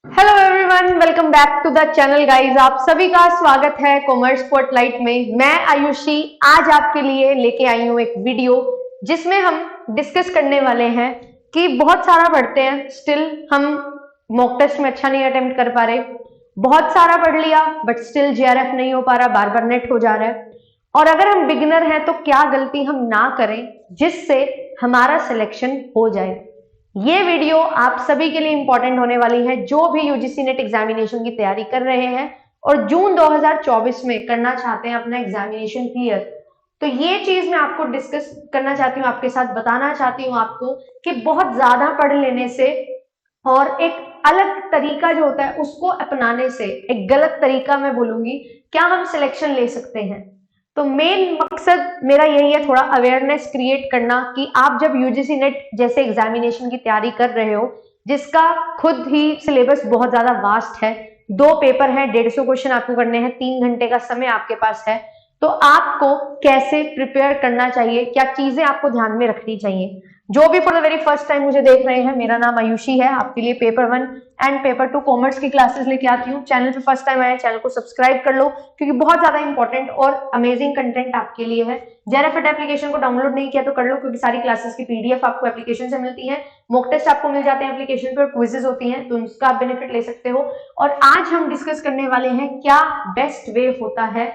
Hello everyone, welcome back to the channel guys. आप सभी का स्वागत है कॉमर्स स्पॉटलाइट में। मैं आयुषी आज आपके लिए लेके आई हूँ एक वीडियो जिसमें हम डिस्कस करने वाले हैं कि बहुत सारा पढ़ते हैं, स्टिल हम मॉक टेस्ट में अच्छा नहीं अटेम्प्ट कर पा रहे। बहुत सारा पढ़ लिया बट स्टिल जेआरएफ नहीं हो पा रहा, बार बार नेट हो जा रहा है। और अगर हम बिगिनर हैं तो क्या गलती हम ना करें जिससे हमारा सिलेक्शन हो जाए। ये वीडियो आप सभी के लिए इंपॉर्टेंट होने वाली है जो भी यूजीसी नेट एग्जामिनेशन की तैयारी कर रहे हैं और जून 2024 में करना चाहते हैं अपना एग्जामिनेशन क्लियर। तो ये चीज मैं आपको डिस्कस करना चाहती हूँ, आपके साथ बताना चाहती हूँ आपको कि बहुत ज्यादा पढ़ लेने से और एक अलग तरीका जो होता है उसको अपनाने से, एक गलत तरीका मैं बोलूंगी, क्या हम सिलेक्शन ले सकते हैं। तो मेन मकसद मेरा यही है, थोड़ा अवेयरनेस क्रिएट करना कि आप जब यूजीसी नेट जैसे एग्जामिनेशन की तैयारी कर रहे हो जिसका खुद ही सिलेबस बहुत ज्यादा वास्ट है, 2 पेपर है, 150 क्वेश्चन आपको करने हैं, 3 घंटे का समय आपके पास है, तो आपको कैसे प्रिपेयर करना चाहिए, क्या चीजें आपको ध्यान में रखनी चाहिए। जो भी for the very first time मुझे देख रहे हैं, मेरा नाम आयुषी है, आपके लिए पेपर 1 एंड पेपर 2 कॉमर्स की क्लासेस लेके आती हूँ। चैनल पे फर्स्ट टाइम आए, चैनल को सब्सक्राइब कर लो क्योंकि बहुत ज्यादा इंपॉर्टेंट और अमेजिंग कंटेंट आपके लिए है। जेआरएफ एप्लीकेशन को डाउनलोड नहीं किया तो कर लो क्योंकि सारी क्लासेस की पीडीएफ आपको एप्लीकेशन से मिलती है, मॉक टेस्ट आपको मिल जाते हैं एप्लीकेशन पे और क्विजेस होती हैं, तो उसका आप बेनिफिट ले सकते हो। और आज हम डिस्कस करने वाले हैं क्या बेस्ट वे होता है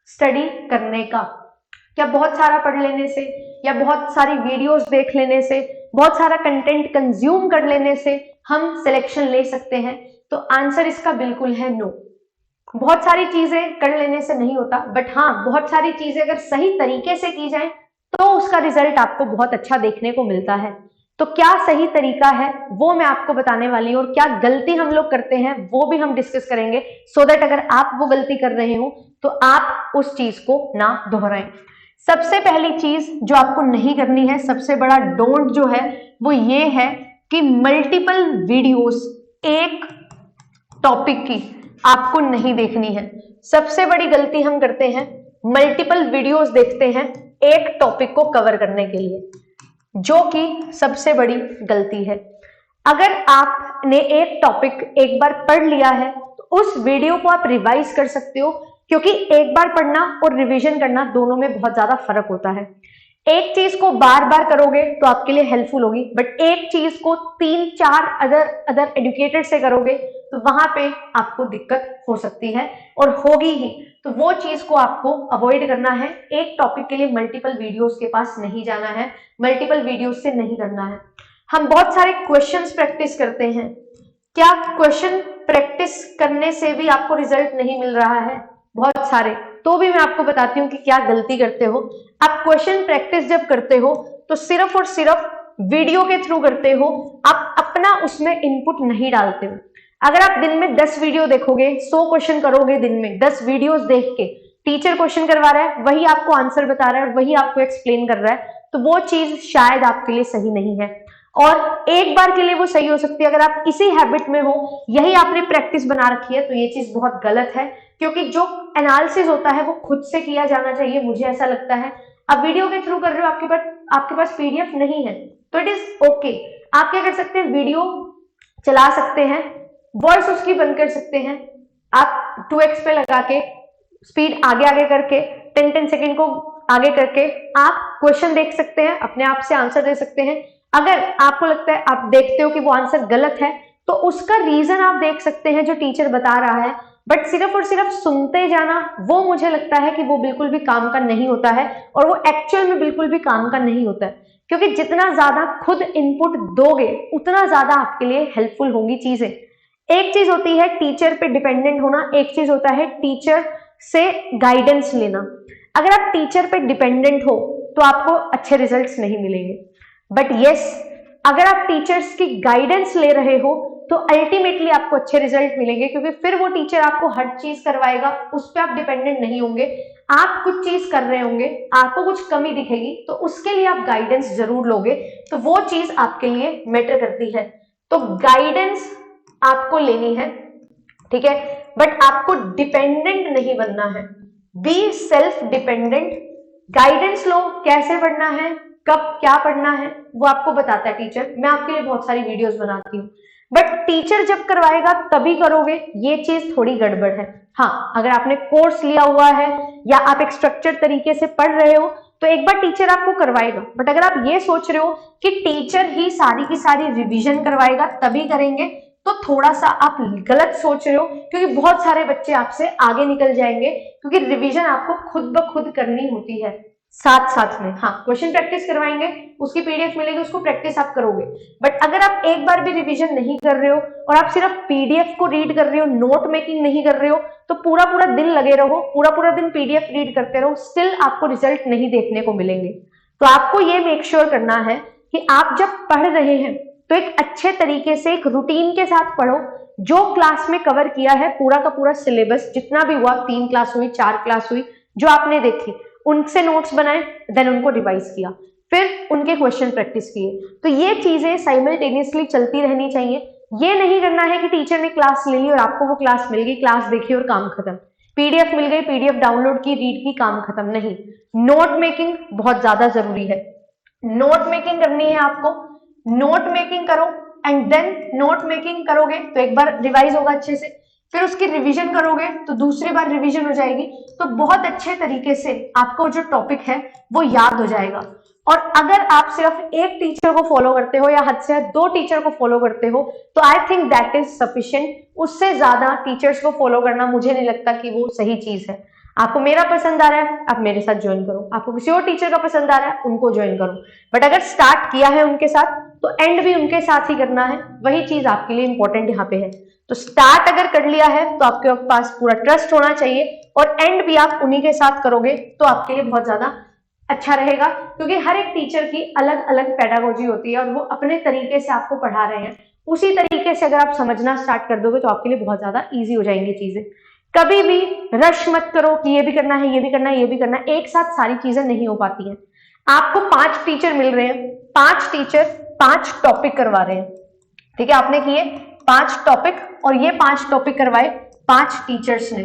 स्टडी करने का। क्या बहुत सारा पढ़ लेने से या बहुत सारी वीडियोस देख लेने से, बहुत सारा कंटेंट कंज्यूम कर लेने से हम सिलेक्शन ले सकते हैं? तो आंसर इसका बिल्कुल है नो। बहुत सारी चीजें कर लेने से नहीं होता, बट हाँ बहुत सारी चीजें अगर सही तरीके से की जाए तो उसका रिजल्ट आपको बहुत अच्छा देखने को मिलता है। तो क्या सही तरीका है वो मैं आपको बताने वाली हूँ और क्या गलती हम लोग करते हैं वो भी हम डिस्कस करेंगे, सो दैट अगर आप वो गलती कर रहे हो तो आप उस चीज को ना दोहराएं। सबसे पहली चीज जो आपको नहीं करनी है, सबसे बड़ा डोंट जो है वो ये है कि मल्टीपल वीडियोस एक टॉपिक की आपको नहीं देखनी है। सबसे बड़ी गलती हम करते हैं, मल्टीपल वीडियोस देखते हैं एक टॉपिक को कवर करने के लिए, जो कि सबसे बड़ी गलती है। अगर आपने एक टॉपिक एक बार पढ़ लिया है तो उस वीडियो को आप रिवाइज कर सकते हो, क्योंकि एक बार पढ़ना और रिवीजन करना दोनों में बहुत ज्यादा फर्क होता है। एक चीज को बार बार करोगे तो आपके लिए हेल्पफुल होगी, बट एक चीज को 3-4 अदर एडुकेटेड से करोगे तो वहां पे आपको दिक्कत हो सकती है और होगी ही। तो वो चीज को आपको अवॉइड करना है। एक टॉपिक के लिए मल्टीपल वीडियोस के पास नहीं जाना है, मल्टीपल वीडियोस से नहीं करना है। हम बहुत सारे क्वेश्चंस प्रैक्टिस करते हैं, क्या क्वेश्चन प्रैक्टिस करने से भी आपको रिजल्ट नहीं मिल रहा है? बहुत सारे। तो भी मैं आपको बताती हूँ कि क्या गलती करते हो। आप क्वेश्चन प्रैक्टिस जब करते हो तो सिर्फ और सिर्फ वीडियो के थ्रू करते हो, आप अपना उसमें इनपुट नहीं डालते हो। अगर आप दिन में 10 वीडियो देखोगे, 100 क्वेश्चन करोगे दिन में, 10 वीडियोस देख के टीचर क्वेश्चन करवा रहा है, वही आपको आंसर बता रहा है, वही आपको एक्सप्लेन कर रहा है, तो वो चीज शायद आपके लिए सही नहीं है। और एक बार के लिए वो सही हो सकती है, अगर आप इसी हैबिट में हो, यही आपने प्रैक्टिस बना रखी है, तो ये चीज बहुत गलत है। क्योंकि जो एनालिसिस होता है वो खुद से किया जाना चाहिए, मुझे ऐसा लगता है। आप वीडियो के थ्रू कर रहे हो, आपके पास पीडीएफ नहीं है तो इट इज ओके। आप क्या कर सकते हैं, वीडियो चला सकते हैं, वॉइस उसकी बंद कर सकते हैं, आप 2x पे लगा के स्पीड आगे आगे करके 10-10 सेकेंड को आगे करके आप क्वेश्चन देख सकते हैं, अपने आप से आंसर दे सकते हैं। अगर आपको लगता है, आप देखते हो कि वो आंसर गलत है, तो उसका रीजन आप देख सकते हैं जो टीचर बता रहा है। बट सिर्फ और सिर्फ सुनते जाना, वो मुझे लगता है कि वो बिल्कुल भी काम का नहीं होता है और वो एक्चुअल में बिल्कुल भी काम का नहीं होता है। क्योंकि जितना ज्यादा खुद इनपुट दोगे उतना ज्यादा आपके लिए हेल्पफुल होंगी चीजें। एक चीज होती है टीचर पे डिपेंडेंट होना, एक चीज होता है टीचर से गाइडेंस लेना। अगर आप टीचर पे डिपेंडेंट हो तो आपको अच्छे रिजल्ट्स नहीं मिलेंगे, बट यस अगर आप टीचर्स की गाइडेंस ले रहे हो तो अल्टीमेटली आपको अच्छे रिजल्ट मिलेंगे, क्योंकि फिर वो टीचर आपको हर चीज करवाएगा, उस पर आप डिपेंडेंट नहीं होंगे। आप कुछ चीज कर रहे होंगे, आपको कुछ कमी दिखेगी तो उसके लिए आप गाइडेंस जरूर लोगे, तो वो चीज आपके लिए मैटर करती है। तो गाइडेंस आपको लेनी है, ठीक है, बट आपको डिपेंडेंट नहीं बनना है। Be self dependent. गाइडेंस लो, कैसे पढ़ना है, कब क्या पढ़ना है वो आपको बताता है टीचर। मैं आपके लिए बहुत सारी वीडियोस बनाती हूँ, बट टीचर जब करवाएगा तभी करोगे, ये चीज थोड़ी गड़बड़ है। हाँ, अगर आपने कोर्स लिया हुआ है या आप एक स्ट्रक्चर तरीके से पढ़ रहे हो तो एक बार टीचर आपको करवाएगा, बट अगर आप ये सोच रहे हो कि टीचर ही सारी की सारी रिवीजन करवाएगा तभी करेंगे, तो थोड़ा सा आप गलत सोच रहे हो, क्योंकि बहुत सारे बच्चे आपसे आगे निकल जाएंगे, क्योंकि रिवीजन आपको खुद ब खुद करनी होती है साथ साथ में। हाँ, क्वेश्चन प्रैक्टिस करवाएंगे, उसकी पीडीएफ मिलेगी, उसको प्रैक्टिस आप करोगे, बट अगर आप एक बार भी रिवीजन नहीं कर रहे हो और आप सिर्फ पीडीएफ को रीड कर रहे हो, नोट मेकिंग नहीं कर रहे हो, तो पूरा पूरा दिन लगे रहो, पूरा पूरा दिन पीडीएफ रीड करते रहो, स्टिल आपको रिजल्ट नहीं देखने को मिलेंगे। तो आपको ये मेक श्योर करना है कि आप जब पढ़ रहे हैं तो एक अच्छे तरीके से एक रूटीन के साथ पढ़ो। जो क्लास में कवर किया है पूरा का पूरा सिलेबस जितना भी हुआ, 3 क्लास हुई, 4 क्लास हुई, जो आपने देखी उनसे नोट्स बनाए, देन उनको रिवाइज किया, फिर उनके क्वेश्चन प्रैक्टिस किए। तो ये चीजें साइमल्टेनियसली चलती रहनी चाहिए। ये नहीं करना है कि टीचर ने क्लास ले ली और आपको वो क्लास मिल गई, क्लास देखी और काम खत्म, पीडीएफ मिल गई, पीडीएफ डाउनलोड की, रीड की, काम खत्म। नहीं, नोट मेकिंग बहुत ज्यादा जरूरी है। नोट मेकिंग करनी है आपको, नोट मेकिंग करो, एंड देन नोट मेकिंग करोगे तो एक बार रिवाइज होगा अच्छे से, फिर उसकी रिवीजन करोगे तो दूसरी बार रिवीजन हो जाएगी, तो बहुत अच्छे तरीके से आपको जो टॉपिक है वो याद हो जाएगा। और अगर आप सिर्फ एक टीचर को फॉलो करते हो या हद से हद 2 टीचर को फॉलो करते हो तो I think that is sufficient. उससे ज्यादा टीचर्स को फॉलो करना मुझे नहीं लगता कि वो सही चीज है। आपको मेरा पसंद आ रहा है, आप मेरे साथ ज्वाइन करो, आपको किसी और टीचर का पसंद आ रहा है, उनको ज्वाइन करो, बट अगर स्टार्ट किया है उनके साथ तो एंड भी उनके साथ ही करना है, वही चीज आपके लिए इंपॉर्टेंट यहाँ पे है। तो स्टार्ट अगर कर लिया है तो आपके पास पूरा ट्रस्ट होना चाहिए, और एंड भी आप उन्हीं के साथ करोगे तो आपके लिए बहुत ज्यादा अच्छा रहेगा, क्योंकि हर एक टीचर की अलग अलग पेडागोजी होती है और वो अपने तरीके से आपको पढ़ा रहे हैं। उसी तरीके से अगर आप समझना स्टार्ट कर दोगे तो आपके लिए बहुत ज्यादा ईजी हो जाएंगी चीजें। कभी भी रश मत करो कि ये भी करना है, ये भी करना है, ये भी करना है, एक साथ सारी चीजें नहीं हो पाती हैं। आपको 5 टीचर मिल रहे हैं, 5 टीचर 5 टॉपिक करवा रहे हैं, ठीक है, आपने किए 5 टॉपिक और ये 5 टॉपिक करवाए 5 टीचर्स ने,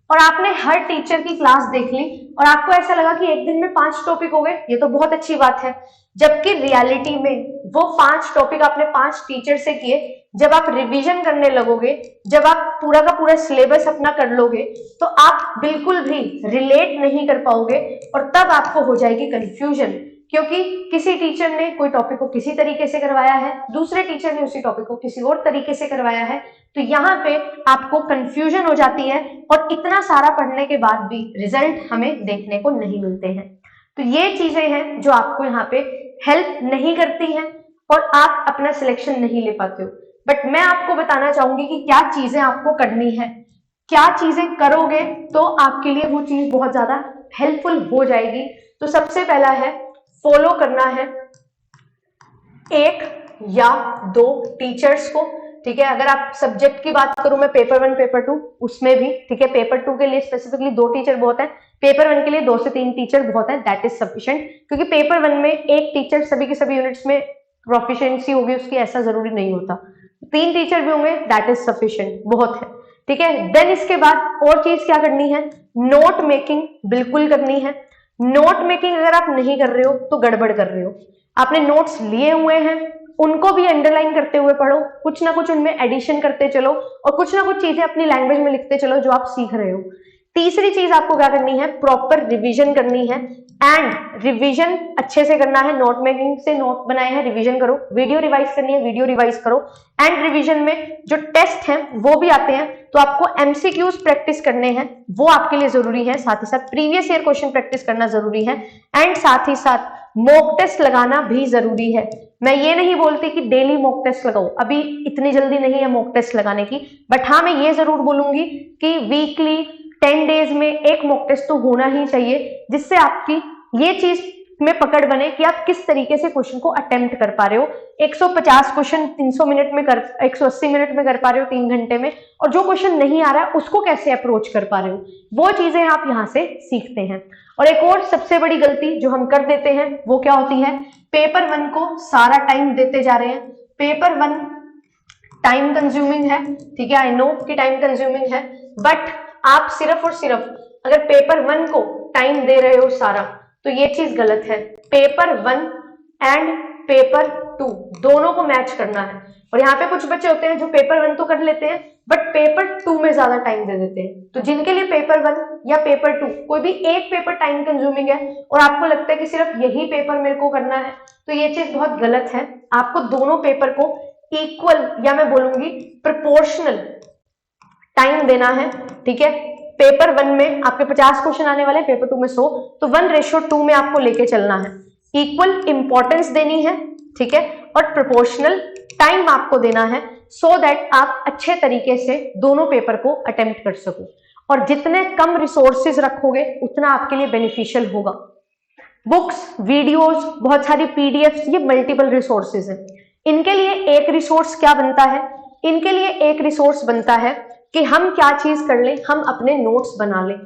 और आपने हर टीचर की क्लास देख ली और आपको ऐसा लगा कि एक दिन में 5 टॉपिक हो गए, ये तो बहुत अच्छी बात है। जबकि रियलिटी में वो 5 टॉपिक आपने 5 टीचर से किए, जब आप रिवीजन करने लगोगे, जब आप पूरा का पूरा सिलेबस अपना कर लोगे, तो आप बिल्कुल भी रिलेट नहीं कर पाओगे और तब आपको हो जाएगी कंफ्यूजन, क्योंकि किसी टीचर ने कोई टॉपिक को किसी तरीके से करवाया है, दूसरे टीचर ने उसी टॉपिक को किसी और तरीके से करवाया है, तो यहाँ पे आपको कंफ्यूजन हो जाती है और इतना सारा पढ़ने के बाद भी रिजल्ट हमें देखने को नहीं मिलते हैं। तो ये चीजें हैं जो आपको यहाँ पे हेल्प नहीं करती हैं और आप अपना सिलेक्शन नहीं ले पाते हो। बट मैं आपको बताना चाहूंगी कि क्या चीजें आपको करनी है, क्या चीजें करोगे तो आपके लिए वो चीज बहुत ज्यादा हेल्पफुल हो जाएगी। तो सबसे पहला है फॉलो करना है 1 या 2 टीचर्स को, ठीक है। अगर आप सब्जेक्ट की बात करूं मैं, पेपर 1 पेपर 2 उसमें भी, ठीक है, पेपर 2 के लिए स्पेसिफिकली 2 टीचर बहुत है, पेपर 1 के लिए 2 से 3 टीचर बहुत है, दैट इज सफिशिएंट। क्योंकि पेपर 1 में एक टीचर सभी के सभी यूनिट्स में प्रोफिशिएंसी होगी उसकी, ऐसा जरूरी नहीं होता, 3 टीचर भी होंगे, दैट इज सफिशिएंट, बहुत है, ठीक है। देन इसके बाद और चीज क्या करनी है, नोट मेकिंग बिल्कुल करनी है। नोट मेकिंग अगर आप नहीं कर रहे हो तो गड़बड़ कर रहे हो। आपने नोट्स लिए हुए हैं, उनको भी अंडरलाइन करते हुए पढ़ो, कुछ ना कुछ उनमें एडिशन करते चलो और कुछ ना कुछ चीजें अपनी लैंग्वेज में लिखते चलो जो आप सीख रहे हो। तीसरी चीज आपको क्या करनी है, प्रॉपर रिवीजन करनी है, एंड रिवीजन अच्छे से करना है। नोट मेकिंग से नोट बनाए हैं, रिवीजन करो, वीडियो रिवाइज करनी है, वीडियो रिवाइज करो, एंड रिवीजन में जो टेस्ट हैं वो भी आते हैं, तो आपको एमसीक्यूज प्रैक्टिस करने हैं, वो आपके लिए जरूरी है। साथ ही साथ प्रीवियस ईयर क्वेश्चन प्रैक्टिस करना जरूरी है, एंड साथ ही साथ मॉक टेस्ट लगाना भी जरूरी है। मैं ये नहीं बोलती कि डेली मॉक टेस्ट लगाओ, अभी इतनी जल्दी नहीं है मॉक टेस्ट लगाने की, बट हाँ मैं ये जरूर बोलूंगी कि वीकली 10 डेज में एक मॉक टेस्ट तो होना ही चाहिए, जिससे आपकी ये चीज में पकड़ बने कि आप किस तरीके से क्वेश्चन को अटेम्प्ट कर पा रहे हो। 150 क्वेश्चन 300 मिनट में कर 180 मिनट में कर पा रहे हो 3 घंटे में, और जो क्वेश्चन नहीं आ रहा है उसको कैसे अप्रोच कर पा रहे हो, वो चीजें आप यहाँ से सीखते हैं। और एक और सबसे बड़ी गलती जो हम कर देते हैं वो क्या होती है, पेपर 1 को सारा टाइम देते जा रहे हैं। पेपर 1 टाइम कंज्यूमिंग है, ठीक है, आई नो कि टाइम कंज्यूमिंग है, बट आप सिर्फ और सिर्फ अगर पेपर 1 को टाइम दे रहे हो सारा, तो ये चीज गलत है। पेपर 1 एंड पेपर 2 दोनों को मैच करना है। और यहाँ पे कुछ बच्चे होते हैं जो पेपर 1 तो कर लेते हैं बट पेपर 2 में ज्यादा टाइम दे देते हैं। तो जिनके लिए पेपर 1 या पेपर 2 कोई भी एक पेपर टाइम कंज्यूमिंग है और आपको लगता है कि सिर्फ यही पेपर मेरे को करना है, तो ये चीज बहुत गलत है। आपको दोनों पेपर को इक्वल या मैं बोलूंगी प्रोपोर्शनल टाइम देना है, ठीक है। पेपर 1 में आपके 50 क्वेश्चन आने वाले हैं, पेपर 2 में 100, तो 1:2 में आपको लेके चलना है। इक्वल इंपॉर्टेंस देनी है, ठीक है, और प्रोपोर्शनल टाइम आपको देना है सो दैट आप अच्छे तरीके से दोनों पेपर को अटेम्प्ट कर सको। और जितने कम रिसोर्सेज रखोगे उतना आपके लिए बेनिफिशियल होगा। बुक्स, वीडियोस, बहुत सारी पीडीएफ्स, ये मल्टीपल रिसोर्सेज हैं। इनके लिए एक रिसोर्स क्या बनता है, इनके लिए एक रिसोर्स बनता है कि हम क्या चीज कर लें, हम अपने नोट्स बना लें।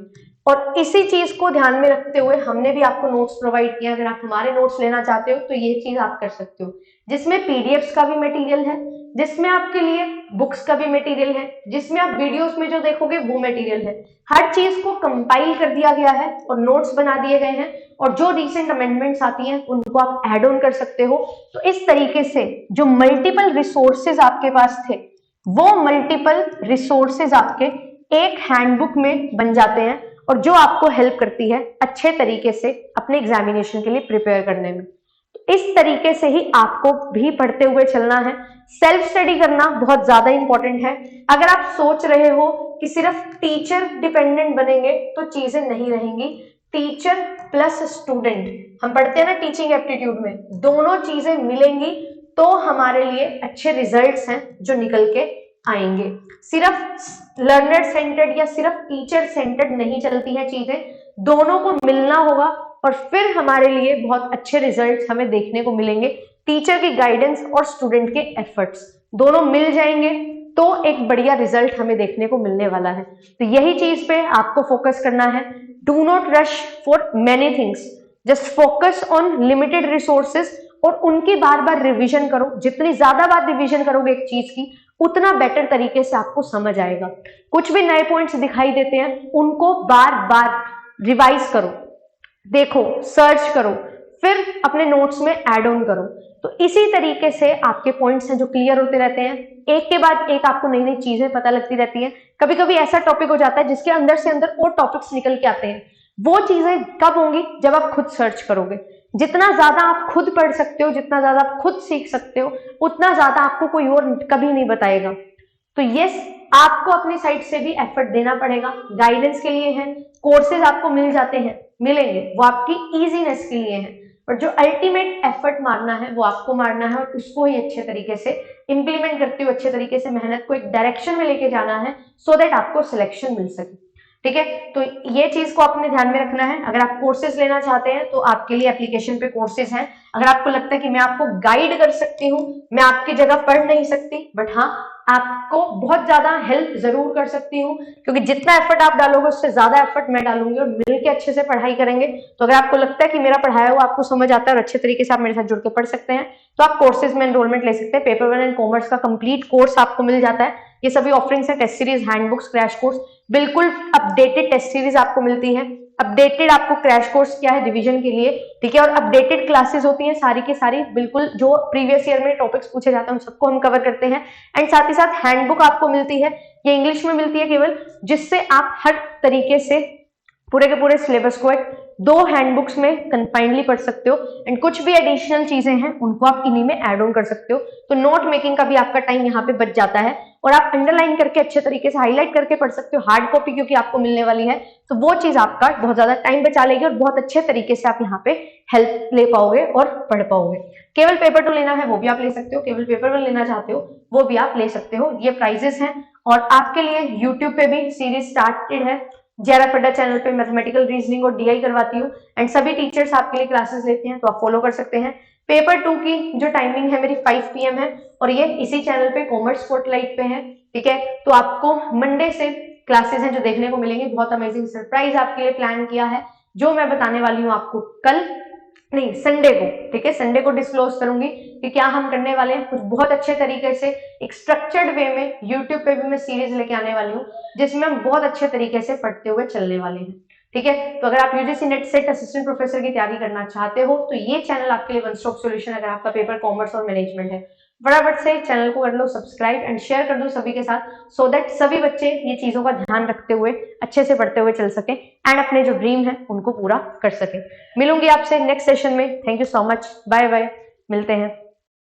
और इसी चीज को ध्यान में रखते हुए हमने भी आपको नोट्स प्रोवाइड किया। अगर आप हमारे नोट्स लेना चाहते हो तो ये चीज आप कर सकते हो, जिसमें पीडीएफ्स का भी मटेरियल है, जिसमें आपके लिए बुक्स का भी मटेरियल है, जिसमें आप वीडियोस में जो देखोगे वो मटेरियल है। हर चीज को कंपाइल कर दिया गया है और नोट्स बना दिए गए हैं। और जो रिसेंट अमेंडमेंट्स आती हैं उनको आप ऐड ऑन कर सकते हो। तो इस तरीके से जो मल्टीपल रिसोर्सेज आपके पास थे वो मल्टीपल रिसोर्सेज आपके एक हैंडबुक में बन जाते हैं और जो आपको हेल्प करती है अच्छे तरीके से अपने एग्जामिनेशन के लिए प्रिपेयर करने में। तो इस तरीके से ही आपको भी पढ़ते हुए चलना है। सेल्फ स्टडी करना बहुत ज्यादा इंपॉर्टेंट है। अगर आप सोच रहे हो कि सिर्फ टीचर डिपेंडेंट बनेंगे तो चीजें नहीं रहेंगी। टीचर प्लस स्टूडेंट, हम पढ़ते हैं ना टीचिंग एप्टीट्यूड में, दोनों चीजें मिलेंगी तो हमारे लिए अच्छे रिजल्ट्स हैं जो निकल के आएंगे। सिर्फ लर्नर सेंटर्ड या सिर्फ टीचर सेंटर्ड नहीं चलती है चीजें, दोनों को मिलना होगा और फिर हमारे लिए बहुत अच्छे रिजल्ट्स हमें देखने को मिलेंगे। टीचर की गाइडेंस और स्टूडेंट के एफर्ट्स दोनों मिल जाएंगे तो एक बढ़िया रिजल्ट हमें देखने को मिलने वाला है। तो यही चीज पे आपको फोकस करना है। Do not rush for many things, just focus on limited resources और उनकी बार बार रिवीजन करो। जितनी ज्यादा बार रिवीजन करोगे एक चीज की उतना बेटर तरीके से आपको समझ आएगा। कुछ भी नए पॉइंट्स दिखाई देते हैं उनको बार बार रिवाइज करो, देखो, सर्च करो, फिर अपने नोट्स में ऐड ऑन करो। तो इसी तरीके से आपके पॉइंट्स हैं जो क्लियर होते रहते हैं। एक के बाद एक आपको नई नई चीजें पता लगती रहती हैं। कभी कभी ऐसा टॉपिक हो जाता है जिसके अंदर से अंदर और टॉपिक्स निकल के आते हैं। वो चीजें कब होंगी, जब आप खुद सर्च करोगे। जितना ज्यादा आप खुद पढ़ सकते हो, जितना ज्यादा आप खुद सीख सकते हो, उतना ज्यादा आपको कोई और कभी नहीं बताएगा। तो यस, आपको अपनी साइड से भी एफर्ट देना पड़ेगा। गाइडेंस के लिए है, कोर्सेज आपको मिल जाते हैं, मिलेंगे, वो आपकी इजीनेस के लिए है। और जो अल्टीमेट एफर्ट मारना है वो आपको मारना है और उसको ही अच्छे तरीके से इंप्लीमेंट करते हुए अच्छे तरीके से मेहनत को एक डायरेक्शन में लेके जाना है सो दैट आपको सिलेक्शन मिल सके। ठीक है, तो ये चीज को आपने ध्यान में रखना है। अगर आप कोर्सेज लेना चाहते हैं तो आपके लिए एप्लीकेशन पे कोर्सेज हैं। अगर आपको लगता है कि मैं आपको गाइड कर सकती हूँ, मैं आपकी जगह पढ़ नहीं सकती, बट हाँ आपको बहुत ज्यादा हेल्प जरूर कर सकती हूँ, क्योंकि जितना एफर्ट आप डालोगे उससे ज्यादा एफर्ट मैं डालूंगी और मिलकर अच्छे से पढ़ाई करेंगे। तो अगर आपको लगता है कि मेरा पढ़ाया हुआ आपको समझ आता है और अच्छे तरीके से आप मेरे साथ जुड़ के पढ़ सकते हैं तो आप कोर्सेज में एनरोलमेंट ले सकते हैं। पेपर 1 एंड कॉमर्स का कंप्लीट कोर्स आपको मिल जाता है। ये सभी ऑफरिंग्स है, test series, handbooks, crash course, बिल्कुल अपडेटेड टेस्ट सीरीज आपको मिलती है। अपडेटेड आपको क्रैश कोर्स क्या है रिवीजन के लिए, ठीक है, और अपडेटेड क्लासेस होती हैं सारी की सारी, बिल्कुल जो प्रीवियस ईयर में टॉपिक्स पूछे जाते हैं उन सबको हम कवर करते हैं। एंड साथ ही साथ हैंडबुक आपको मिलती है, ये इंग्लिश में मिलती है केवल, जिससे आप हर तरीके से पूरे के पूरे सिलेबस को एक 2 हैंडबुक्स में कंफाइंडली पढ़ सकते हो। एंड कुछ भी एडिशनल चीजें हैं उनको आप इन्हीं में ऐड ऑन कर सकते हो। तो नोट मेकिंग का भी आपका टाइम यहाँ पे बच जाता है और आप अंडरलाइन करके अच्छे तरीके से हाईलाइट करके पढ़ सकते हो। हार्ड कॉपी क्योंकि आपको मिलने वाली है तो वो चीज आपका बहुत ज्यादा टाइम बचा लेगी और बहुत अच्छे तरीके से आप यहाँ पे हेल्प ले पाओगे और पढ़ पाओगे। केवल पेपर 2 लेना है वो भी आप ले सकते हो, केवल पेपर 1 लेना चाहते हो वो भी आप ले सकते हो। ये प्राइजेस हैं और आपके लिए यूट्यूब पे भी सीरीज स्टार्टेड है। JRF अड्डा चैनल पे मैथमेटिकल रीजनिंग और DI करवाती हूँ एंड सभी टीचर्स आपके लिए क्लासेस लेते हैं तो आप फॉलो कर सकते हैं। पेपर 2 की जो टाइमिंग है मेरी 5 PM है और ये इसी चैनल पे कॉमर्स स्पॉटलाइट पे है, ठीक है। तो आपको मंडे से क्लासेस हैं जो देखने को मिलेंगे। बहुत अमेजिंग सरप्राइज आपके लिए प्लान किया है जो मैं बताने वाली हूँ आपको कल नहीं संडे को, ठीक है, संडे को डिस्क्लोज करूंगी कि क्या हम करने वाले हैं। कुछ बहुत अच्छे तरीके से एक स्ट्रक्चर्ड वे में यूट्यूब पे भी मैं सीरीज लेके आने वाली हूँ जिसमें हम बहुत अच्छे तरीके से पढ़ते हुए चलने वाले हैं। ठीक है। तो अगर आप UGC net set assistant professor की तैयारी करना चाहते हो तो ये चैनल आपके लिए वन स्टॉप सॉल्यूशन। अगर आपका पेपर कॉमर्स और मैनेजमेंट है, फटाफट से चैनल को कर लो सब्सक्राइब एंड शेयर कर दो सभी के साथ, सो दैट सभी बच्चे ये चीजों का ध्यान रखते हुए अच्छे से पढ़ते हुए चल सके एंड अपने जो ड्रीम है उनको पूरा कर सके। मिलूंगी आपसे नेक्स्ट सेशन में। Thank you so much, bye bye, मिलते हैं।